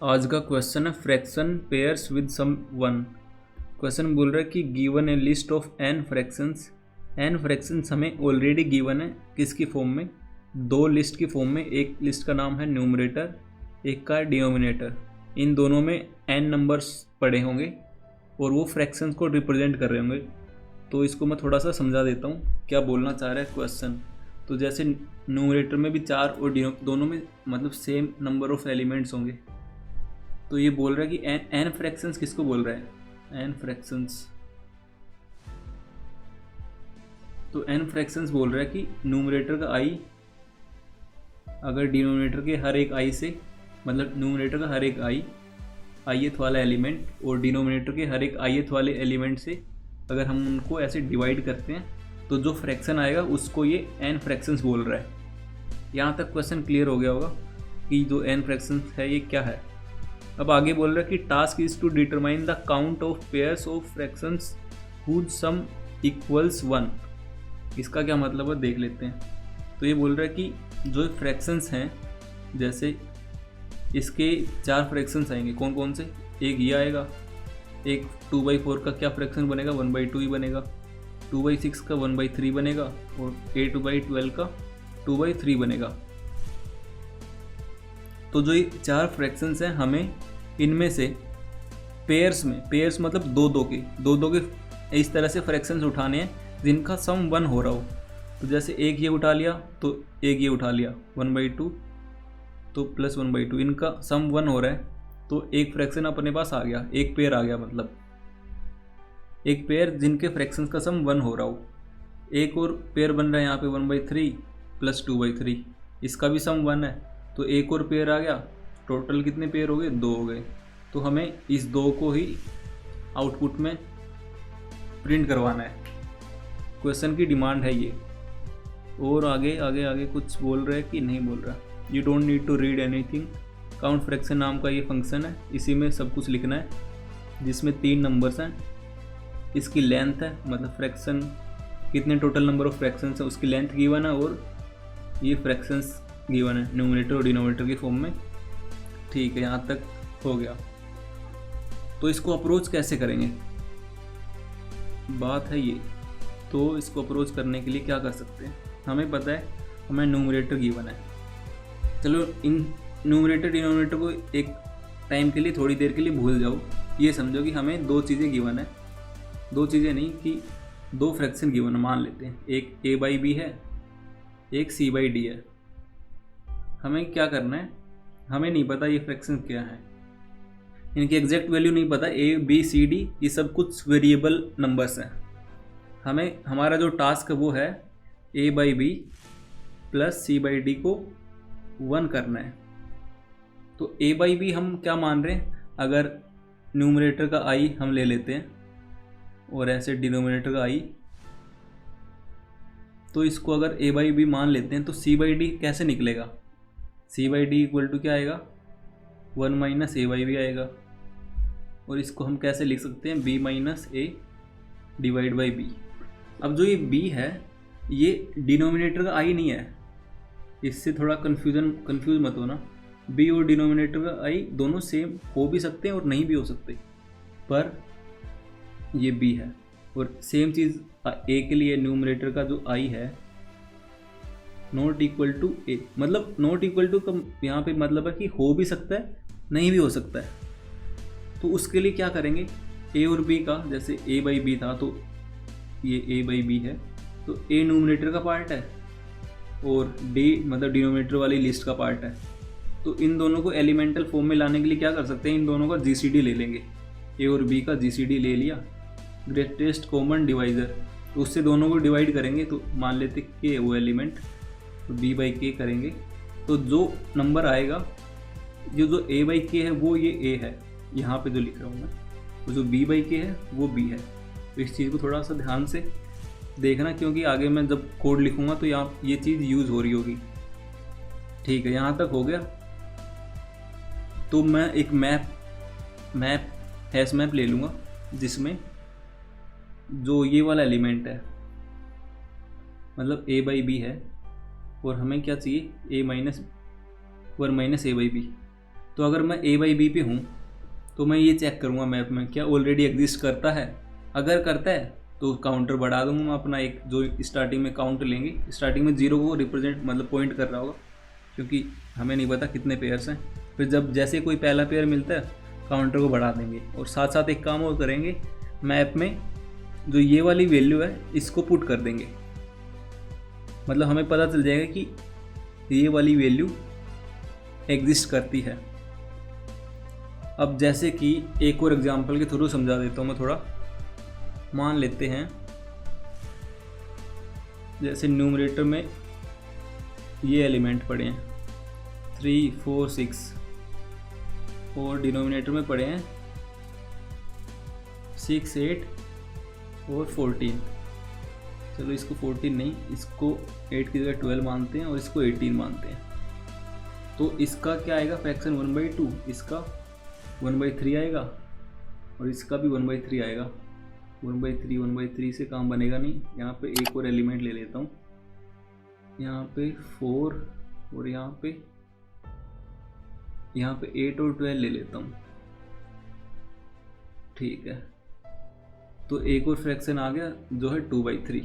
आज का क्वेश्चन है fraction pairs with sum one. Question बोल रहा है कि given a list of N fractions. N fractions हमें ऑलरेडी गिवन है, किसकी फॉर्म में? दो लिस्ट की फॉर्म में। एक लिस्ट का नाम है न्यूमरेटर, एक का डिनोमिनेटर। इन दोनों में एन नंबर्स पड़े होंगे और वो फ्रैक्शंस को रिप्रेजेंट कर रहे होंगे। तो इसको मैं थोड़ा सा समझा देता हूँ क्या बोलना चाह रहा है क्वेश्चन। तो जैसे न्यूमरेटर में भी चार और दोनों में मतलब सेम नंबर ऑफ एलिमेंट्स होंगे। तो ये बोल रहा है कि एन फ्रैक्शंस किसको बोल रहा है? N fractions. तो एन फ्रैक्शंस बोल रहा है कि न्यूमरेटर का आई अगर डिनोमिनेटर के हर एक आई से, मतलब न्यूमरेटर का हर एक आईएथ वाला एलिमेंट और डिनोमिनेटर के हर एक आईएथ वाले एलिमेंट से अगर हम उनको ऐसे डिवाइड करते हैं तो जो फ्रैक्शन आएगा उसको ये एन फ्रैक्शंस बोल रहा है। यहाँ तक क्वेश्चन क्लियर हो गया होगा कि जो एन फ्रैक्शंस है ये क्या है। अब आगे बोल रहा है कि task is to determine the count of pairs of fractions whose sum equals 1। इसका क्या मतलब है देख लेते हैं। तो ये बोल रहा है कि जो फ्रैक्शंस हैं, जैसे इसके चार फ्रैक्शंस आएंगे, कौन कौन से? एक ये आएगा, एक 2/4 का क्या फ्रैक्शन बनेगा? 1/2 ही बनेगा। 2/6 का 1/3 बनेगा और 8/12 का 2/3 बनेगा। तो जो ये चार फ्रैक्शंस हैं हमें इनमें से पेयर्स में, पेयर्स मतलब दो दो के इस तरह से फ्रैक्शंस उठाने हैं जिनका सम 1 हो रहा हो। तो जैसे एक ये उठा लिया तो एक ये उठा लिया, 1/2 तो प्लस 1/2, इनका सम 1 हो रहा है। तो एक फ्रैक्शन अपने पास आ गया, एक पेयर आ गया, मतलब एक पेयर जिनके फ्रैक्शंस का सम 1 हो रहा हो। एक और पेयर बन रहा है यहाँ पे 1/3 प्लस 2/3, इसका भी सम 1 है। तो एक और पेयर आ गया, टोटल कितने पेयर हो गए? 2 हो गए। तो हमें इस 2 को ही आउटपुट में प्रिंट करवाना है। क्वेश्चन की डिमांड है ये। और आगे आगे आगे कुछ बोल रहा है कि नहीं बोल रहा। You don't need to read anything. Count fraction नाम का ये फंक्शन है, इसी में सब कुछ लिखना है, जिसमें 3 नंबर्स हैं। इसकी लेंथ है, मतलब फ्रैक्शन कितने टोटल नंबर ऑफ फ्रैक्शंस है उसकी लेंथ गिवन है, और ये फ्रैक्शंस गिवन है न्यूमरेटर और डिनोमिनेटर की फॉर्म में। ठीक है, यहाँ तक हो गया। तो इसको अप्रोच कैसे करेंगे, बात है ये। तो इसको अप्रोच करने के लिए क्या कर सकते हैं? हमें पता है हमें न्यूमरेटर गिवन है। चलो इन न्यूमरेटर डिनोमिनेटर को एक टाइम के लिए, थोड़ी देर के लिए भूल जाओ। ये समझो कि हमें 2 चीज़ें गिवन है, 2 चीज़ें नहीं कि 2 फ्रैक्शन गिवन है। मान लेते हैं एक a/b है, एक c/d है। हमें क्या करना है, हमें नहीं पता ये फ्रैक्शन क्या है, इनकी एग्जैक्ट वैल्यू नहीं पता। a, b, c, d ये सब कुछ वेरिएबल नंबर्स हैं। हमें हमारा जो टास्क है वो है a/b प्लस c/d को 1 करना है। तो a/b हम क्या मान रहे हैं? अगर न्यूमरेटर का i हम ले लेते हैं और ऐसे डिनोमिनेटर का i, तो इसको अगर a/b मान लेते हैं तो c/d कैसे निकलेगा? c/d इक्वल टू क्या आएगा? 1 माइनस a/b आएगा। और इसको हम कैसे लिख सकते हैं? b minus a divide by b। अब जो ये b है ये डिनोमिनेटर का i नहीं है, इससे थोड़ा कंफ्यूज मत होना। b और डिनोमिनेटर का i दोनों सेम हो भी सकते हैं और नहीं भी हो सकते, पर ये b है। और सेम चीज़ a के लिए न्यूमरेटर का जो i है नॉट इक्वल टू ए, मतलब नॉट इक्वल टू का यहाँ पे मतलब है कि हो भी सकता है नहीं भी हो सकता है। तो उसके लिए क्या करेंगे? a और b का, जैसे a/b था तो ये a/b है, तो a न्यूमरेटर का पार्ट है और d मतलब डिनोमिनेटर वाली लिस्ट का पार्ट है। तो इन दोनों को एलिमेंटल फॉर्म में लाने के लिए क्या कर सकते हैं? इन दोनों का GCD ले लेंगे। a और b का GCD ले लिया, ग्रेटेस्ट कॉमन डिवाइज़र, तो उससे दोनों को डिवाइड करेंगे। तो मान लेते कि वो एलिमेंट, तो b/k करेंगे। तो जो नंबर आएगा, जो a/k है वो ये a है, यहाँ पे जो लिख रहा हूँ मैं, तो जो b/k है वो b है। तो इस चीज़ को थोड़ा सा ध्यान से देखना, क्योंकि आगे मैं जब कोड लिखूँगा तो यहाँ ये चीज़ यूज़ हो रही होगी। ठीक है, यहाँ तक हो गया। तो मैं एक हैश मैप ले लूँगा जिसमें जो ये वाला एलिमेंट है, मतलब a/b है, और हमें क्या चाहिए? a minus 1 minus a/b। तो अगर मैं a बाई बी पे हूँ तो मैं ये चेक करूँगा मैप में क्या ऑलरेडी एग्जिस्ट करता है। अगर करता है तो काउंटर बढ़ा दूंगा मैं अपना एक, जो स्टार्टिंग में काउंट लेंगे, स्टार्टिंग में 0 को रिप्रेजेंट मतलब पॉइंट कर रहा होगा, क्योंकि हमें नहीं पता कितने पेयर्स हैं। फिर जब जैसे कोई पहला पेयर मिलता है काउंटर को बढ़ा देंगे। और साथ साथ एक काम और करेंगे, मैप में जो ये वाली वैल्यू है इसको पुट कर देंगे, मतलब हमें पता चल जाएगा कि ये वाली वैल्यू एग्जिस्ट करती है। अब जैसे कि एक और एग्जांपल के थ्रू समझा देता हूँ मैं थोड़ा। मान लेते हैं जैसे न्यूमरेटर में ये एलिमेंट पड़े हैं 3, 4, 6 और डिनोमिनेटर में पड़े हैं 6, 8 और 14। चलो इसको 14 नहीं, इसको 8 की जगह 12 मानते हैं और इसको 18 मानते हैं। तो इसका क्या आएगा फ्रैक्शन 1/2, इसका 1/3 आएगा और इसका भी 1/3 आएगा। 1/3 से काम बनेगा नहीं। यहाँ पे एक और एलिमेंट ले लेता हूँ, यहाँ पे 4 और यहाँ पे 8 और 12 ले लेता हूँ। ठीक है, तो एक और फ्रैक्शन आ गया जो है 2/3।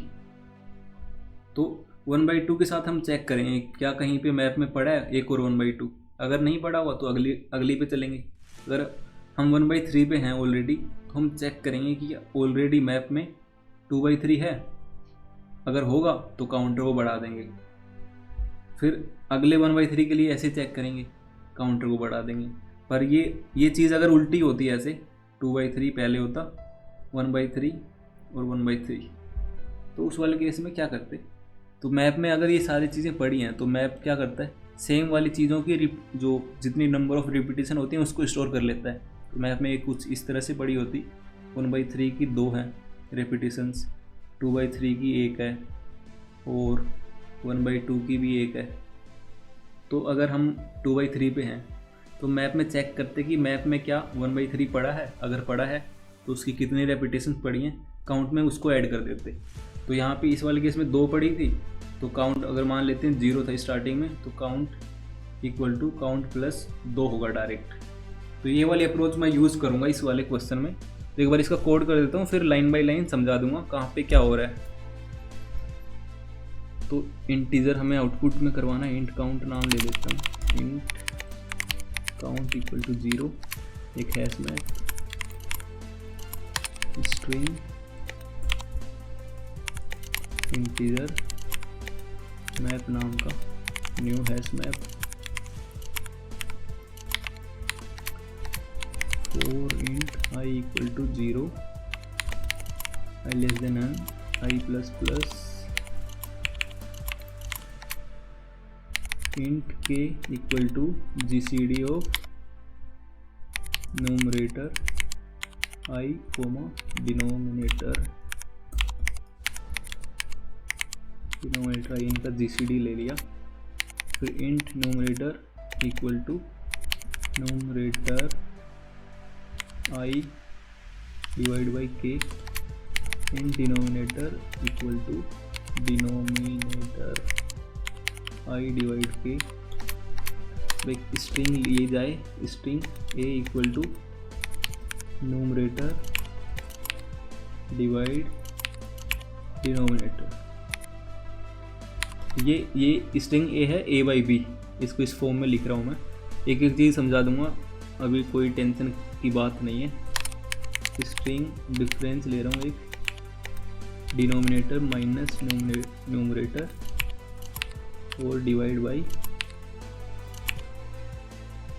तो 1/2 के साथ हम चेक करेंगे क्या कहीं पे मैप में पड़ा है एक और 1/2। अगर नहीं पड़ा हुआ तो अगली पे चलेंगे। अगर हम 1/3 पे हैं ऑलरेडी तो हम चेक करेंगे कि ऑलरेडी मैप में 2/3 है। अगर होगा तो काउंटर को बढ़ा देंगे। फिर अगले 1/3 के लिए ऐसे चेक करेंगे, काउंटर को बढ़ा देंगे। पर ये चीज़ अगर उल्टी होती है, ऐसे 2/3 पहले होता 1/3 और 1/3, तो उस वाले केस में क्या करते? तो मैप में अगर ये सारी चीज़ें पड़ी हैं तो मैप क्या करता है, सेम वाली चीज़ों की जो जितनी नंबर ऑफ रिपीटिशन होती हैं उसको स्टोर कर लेता है। तो मैप में कुछ इस तरह से पड़ी होती, 1/3 की 2 हैं रिपीटिशंस, 2/3 की 1 है और 1/2 की भी 1 है। तो अगर हम 2/3 पे हैं तो मैप में चेक करते कि मैप में क्या 1/3 पड़ा है। अगर पड़ा है तो उसकी कितनी रेपिटेशन पड़ी हैं, काउंट में उसको ऐड कर देते। तो यहाँ पे इस वाले केस में 2 पड़ी थी, तो काउंट अगर मान लेते हैं 0 था स्टार्टिंग में, तो count equal to count plus 2 होगा डायरेक्ट। तो ये वाली अप्रोच मैं यूज़ करूँगा इस वाले क्वेश्चन में। तो एक बार इसका कोड कर देता हूँ, फिर लाइन बाय लाइन समझा दूंगा कहाँ पे क्या हो रहा है। तो इंटीजर हमें आउटपुट में करवाना है, इंट काउंट नाम ले लेता हूँ, इंट काउंट इक्वल टू 0, एक hash map string integer map नाम का new hash map 4 int I equal to 0, I less than n, I plus plus int k equal to GCD of numerator I comma denominator I इनका GCD ले लिया। फिर int numerator equal to numerator I divide by k, int denominator equal to denominator I divide k। एक string लिए जाए, string a equal to numerator divide denominator. ये string a है a by B, इसको इस फॉर्म में लिख रहा हूँ मैं। एक एक चीज़ समझा दूंगा, अभी कोई टेंशन की बात नहीं है। स्ट्रिंग डिफरेंस ले रहा हूँ, एक डिनोमिनेटर माइनस न्यूमरेटर और डिवाइड बाई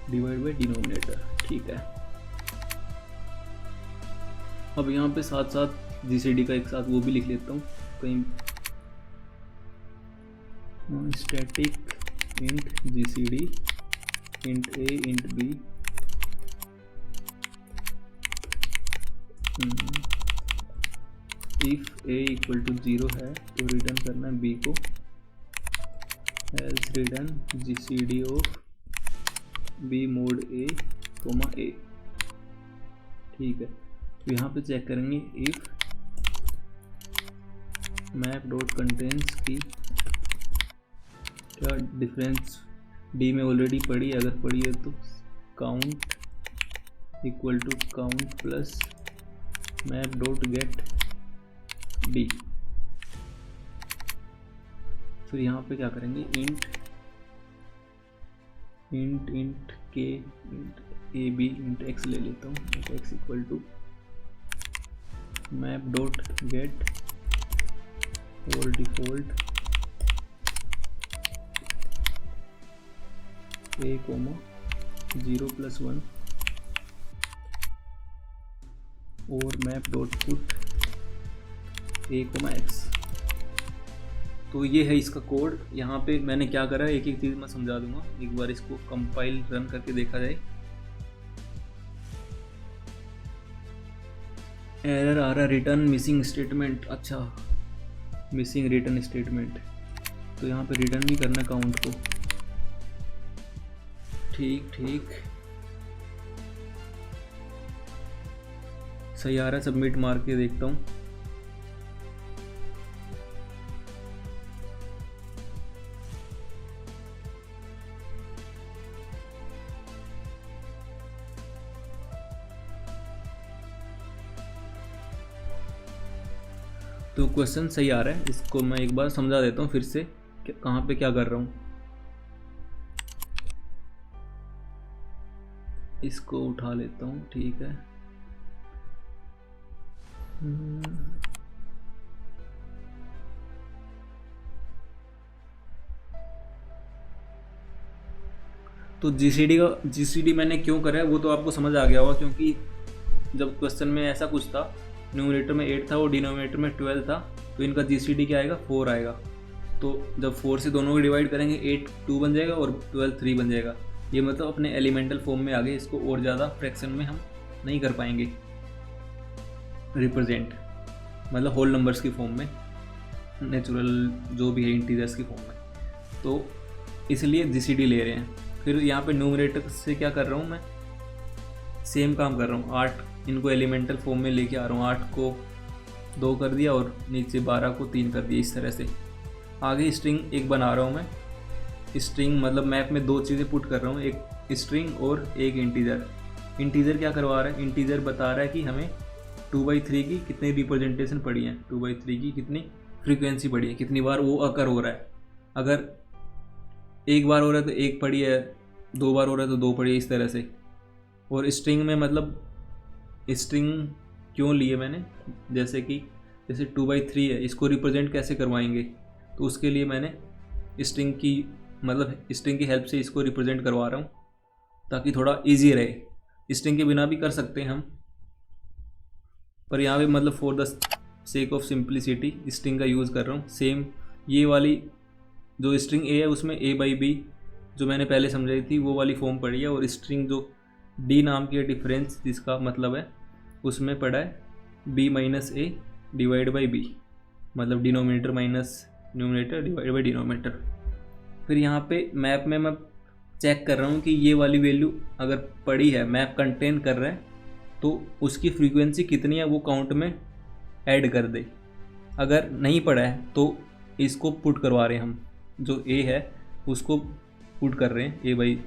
डिनोमिनेटर। ठीक है, अब यहाँ पे साथ साथ GCD का एक साथ वो भी लिख लेता हूँ कहीं, static int GCD int a int b if a equal to 0 है तो रिटर्न करना है b को, else return GCD of b mod a comma a। ठीक है, तो यहाँ पे चेक करेंगे इफ मैप डॉट कंटेंट्स की क्या डिफरेंस डी में ऑलरेडी पड़ी है, अगर पड़ी है तो count equal to count plus map dot get D. फिर यहाँ पे क्या करेंगे, इंट के int A B int X ले लेता हूँ, int X equal to map dot get or default A comma 0+1 और map dot put A comma X. तो ये है इसका कोड। यहाँ पे मैंने क्या करा, एक एक चीज़ मैं समझा दूंगा, एक बार इसको कंपाइल रन करके देखा जाए। एरर आ रहा, रिटर्न मिसिंग स्टेटमेंट। अच्छा, मिसिंग रिटर्न स्टेटमेंट, तो यहाँ पे रिटर्न भी करना काउंट को। ठीक सही आ रहा है, सबमिट मार के देखता हूँ। तो क्वेश्चन सही आ रहा है, इसको मैं एक बार समझा देता हूँ फिर से कि कहाँ पे क्या कर रहा हूँ। इसको उठा लेता हूँ, ठीक है। तो जीसीडी मैंने क्यों करा है वो तो आपको समझ आ गया होगा, क्योंकि जब क्वेश्चन में ऐसा कुछ था, न्यूमरेटर में 8 था और डिनोमिनेटर में 12 था, तो इनका जीसीडी क्या आएगा, 4 आएगा। तो जब 4 से दोनों को डिवाइड करेंगे 8 2 बन जाएगा और 12 3 बन जाएगा। ये मतलब अपने एलिमेंटल फॉर्म में आ गए, इसको और ज़्यादा फ्रैक्शन में हम नहीं कर पाएंगे रिप्रेजेंट, मतलब होल नंबर्स की फॉर्म में, नेचुरल जो भी है इंटीजर्स की फॉर्म में। तो इसलिए जीसीडी ले रहे हैं। फिर यहाँ पे न्यूमरेटर से क्या कर रहा हूँ मैं, सेम काम कर रहा हूँ, 8 इनको एलिमेंटल फॉर्म में लेके आ रहा हूँ। 8 को 2 कर दिया और नीचे 12 को 3 कर दिया, इस तरह से। आगे स्ट्रिंग एक बना रहा हूँ मैं। स्ट्रिंग मतलब मैप में 2 चीज़ें पुट कर रहा हूँ, एक स्ट्रिंग और एक इंटीजर। इंटीजर क्या करवा रहा है, इंटीजर बता रहा है कि हमें 2/3 की कितनी रिप्रेजेंटेशन पड़ी है, 2/3 की कितनी फ्रीक्वेंसी पड़ी है, कितनी बार वो अकर हो रहा है। अगर एक बार हो रहा है तो 1 पड़ी है, 2 बार हो रहा है तो 2 पड़ी है, इस तरह से। और स्ट्रिंग में मतलब स्ट्रिंग क्यों लिए मैंने, जैसे 2/3 है, इसको रिप्रेजेंट कैसे करवाएंगे, तो उसके लिए मैंने स्ट्रिंग की हेल्प से इसको रिप्रेजेंट करवा रहा हूँ, ताकि थोड़ा इजी रहे। स्ट्रिंग के बिना भी कर सकते हैं हम, पर यहाँ पे मतलब for the sake of simplicity string का यूज़ कर रहा हूँ। सेम ये वाली जो स्ट्रिंग ए है उसमें A/B जो मैंने पहले समझाई थी वो वाली फॉर्म पड़ी है, और स्ट्रिंग जो डी नाम की डिफरेंस जिसका मतलब है उसमें पड़ा है B-A डिवाइड बाई B, मतलब denominator minus numerator divide by denominator. फिर यहाँ पे मैप में मैं चेक कर रहा हूँ कि ये वाली वैल्यू अगर पड़ी है, मैप कंटेन कर रहा है, तो उसकी फ्रीक्वेंसी कितनी है वो काउंट में ऐड कर दे। अगर नहीं पड़ा है तो इसको पुट करवा रहे हैं हम, जो A है उसको पुट कर रहे हैं A/,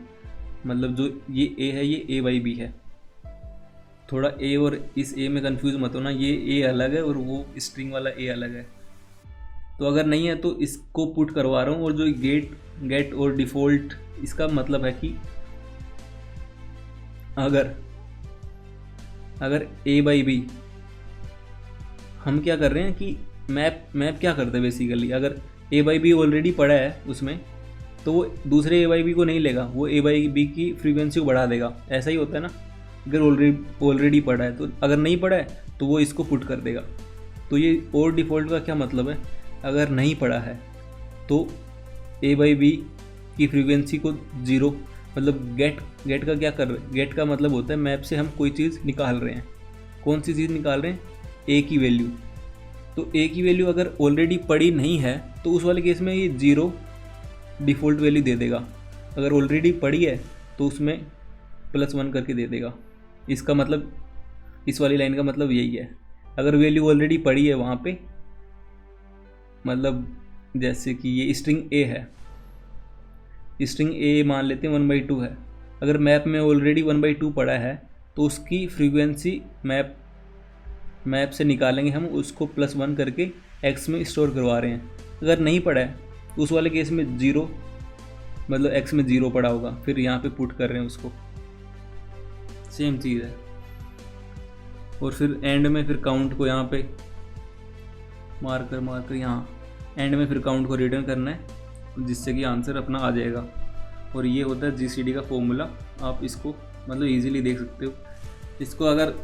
मतलब जो ये A है ये A/B है। थोड़ा A और इस A में कंफ्यूज मत होना, ये A अलग है और वो स्ट्रिंग वाला A अलग है। तो अगर नहीं है तो इसको पुट करवा रहा हूँ। और जो गेट और डिफ़ॉल्ट, इसका मतलब है कि अगर A/B, हम क्या कर रहे हैं कि मैप क्या करते हैं बेसिकली, अगर A/B ऑलरेडी पड़ा है उसमें तो वो दूसरे A/B को नहीं लेगा, वो A/B की फ्रीक्वेंसी को बढ़ा देगा। ऐसा ही होता है ना, अगर ऑलरेडी पड़ा है तो, अगर नहीं पड़ा है तो वो इसको पुट कर देगा। तो ये और डिफ़ॉल्ट का क्या मतलब है, अगर नहीं पड़ा है तो A/B की फ्रीक्वेंसी को 0, मतलब गेट का क्या कर रहे हैं, गेट का मतलब होता है मैप से हम कोई चीज़ निकाल रहे हैं। कौन सी चीज़ निकाल रहे हैं, A की वैल्यू। तो A की वैल्यू अगर ऑलरेडी पड़ी नहीं है तो उस वाले केस में ये 0 डिफ़ॉल्ट वैल्यू दे देगा। अगर ऑलरेडी पड़ी है तो उसमें +1 करके दे देगा। इसका मतलब, इस वाली लाइन का मतलब यही है। अगर वैल्यू ऑलरेडी पड़ी है वहाँ पे, मतलब जैसे कि ये स्ट्रिंग A है, स्ट्रिंग A मान लेते हैं 1/2 है, अगर मैप में ऑलरेडी 1/2 पड़ा है तो उसकी फ्रीक्वेंसी मैप से निकालेंगे हम, उसको +1 करके x में स्टोर करवा रहे हैं। अगर नहीं पड़ा है उस वाले केस में 0, मतलब x में 0 पड़ा होगा, फिर यहाँ पे पुट कर रहे हैं उसको, सेम चीज़ है। और फिर एंड में फिर काउंट को यहाँ पे मार्कर यहाँ एंड में फिर काउंट को रिटर्न करना है, जिससे कि आंसर अपना आ जाएगा। और ये होता है GCD का फॉर्मूला। आप इसको मतलब इजीली देख सकते हो। इसको अगर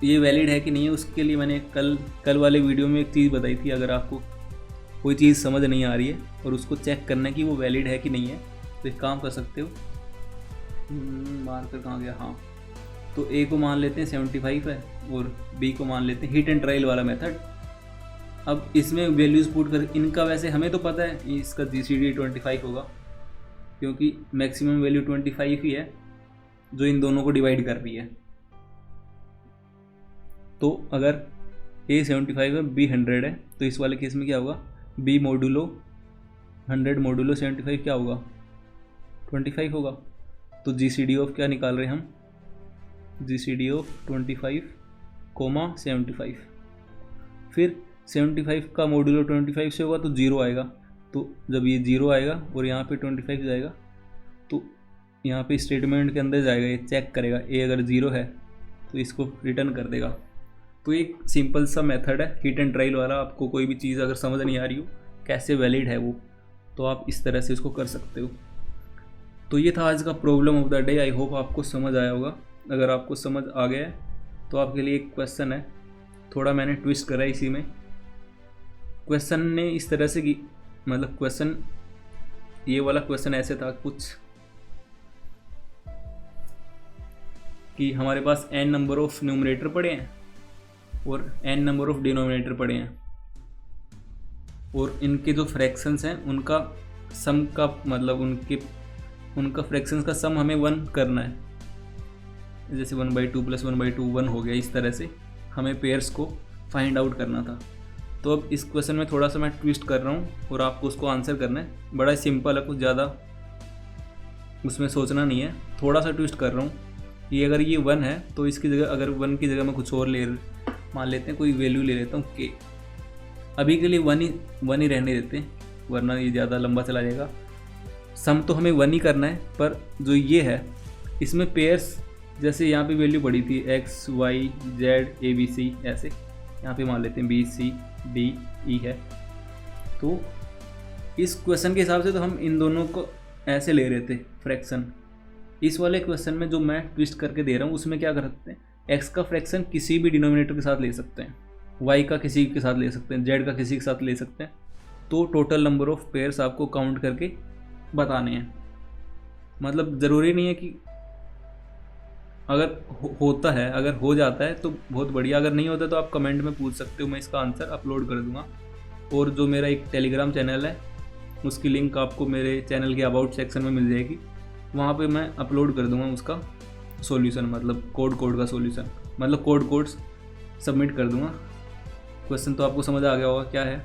ये वैलिड है कि नहीं है उसके लिए मैंने कल वाले वीडियो में एक चीज़ बताई थी। अगर आपको कोई चीज़ समझ नहीं आ रही है और उसको चेक करना है कि वो वैलिड है कि नहीं है, तो एक काम कर सकते हो। मार्कर कहाँ गया? हाँ, तो A को मान लेते हैं 75 है और B को मान लेते हैं हिट एंड ट्रायल वाला मेथड। अब इसमें वैल्यूज़ पुट कर, इनका वैसे हमें तो पता है इसका GCD 25 होगा, क्योंकि मैक्सिमम वैल्यू 25 ही है जो इन दोनों को डिवाइड कर रही है। तो अगर A 75 है, B 100 है, तो इस वाले केस में क्या होगा? B मोडुलो 100 मोडुलो 75 क्या होगा? 25 होगा। तो GCD ऑफ क्या निकाल रहे हैं हम? GCD of 25, 75। फिर 75 का मोडुलो 25 से होगा तो 0 आएगा। तो जब ये 0 आएगा और यहाँ पे 25 जाएगा तो यहाँ पे स्टेटमेंट के अंदर जाएगा, ये चेक करेगा। A अगर 0 है तो इसको रिटर्न कर देगा। तो एक सिंपल सा मेथड है हिट एंड ट्रायल वाला। आपको कोई भी चीज़ अगर समझ नहीं आ रही हो कैसे वैलिड है वो, तो आप इस तरह से इसको कर सकते हो। तो ये था आज का problem of the day. I hope आपको समझ आया होगा। अगर आपको समझ आ गया है तो आपके लिए एक क्वेश्चन है, थोड़ा मैंने ट्विस्ट करा इसी में। क्वेश्चन ने इस तरह से कि मतलब क्वेश्चन, ये वाला क्वेश्चन ऐसे था कुछ कि हमारे पास n नंबर ऑफ न्यूमरेटर पड़े हैं और n नंबर ऑफ डिनोमिनेटर पड़े हैं, और इनके जो फ्रैक्शंस हैं उनका सम का मतलब उनका फ्रैक्शंस का सम हमें 1 करना है। जैसे 1/2 + 1/2 1 हो गया। इस तरह से हमें पेयर्स को फाइंड आउट करना था। तो अब इस क्वेश्चन में थोड़ा सा मैं ट्विस्ट कर रहा हूँ और आपको उसको आंसर करना है। बड़ा सिंपल है, कुछ ज़्यादा उसमें सोचना नहीं है। थोड़ा सा ट्विस्ट कर रहा हूँ। ये अगर ये 1 है तो इसकी जगह, अगर 1 की जगह मैं कुछ और मान लेते हैं, कोई वैल्यू ले लेता हूँ k। अभी के लिए 1 ही रहने देते हैं, वरना ये ज़्यादा लंबा चला जाएगा। सम तो हमें 1 ही करना है, पर जो ये है इसमें पेयर्स, जैसे यहाँ पे वैल्यू पड़ी थी x, y, z, a, b, c, ऐसे यहाँ पे मान लेते हैं b, c, d, e है। तो इस क्वेश्चन के हिसाब से तो हम इन दोनों को ऐसे ले रहे थे फ्रैक्शन। इस वाले क्वेश्चन में जो मैं ट्विस्ट करके दे रहा हूँ उसमें क्या कर सकते हैं, x का फ्रैक्शन किसी भी डिनोमिनेटर के साथ ले सकते हैं, y का किसी के साथ ले सकते हैं, z का किसी के साथ ले सकते हैं। तो टोटल नंबर ऑफ पेयर्स आपको काउंट करके बताने हैं। मतलब ज़रूरी नहीं है कि अगर होता है, अगर हो जाता है तो बहुत बढ़िया, अगर नहीं होता तो आप कमेंट में पूछ सकते हो, मैं इसका आंसर अपलोड कर दूंगा। और जो मेरा एक टेलीग्राम चैनल है उसकी लिंक आपको मेरे चैनल के अबाउट सेक्शन में मिल जाएगी। वहाँ पे मैं अपलोड कर दूंगा उसका सॉल्यूशन, मतलब कोड का सॉल्यूशन, मतलब कोड्स सबमिट कर दूंगा। क्वेश्चन तो आपको समझ आ गया होगा क्या है।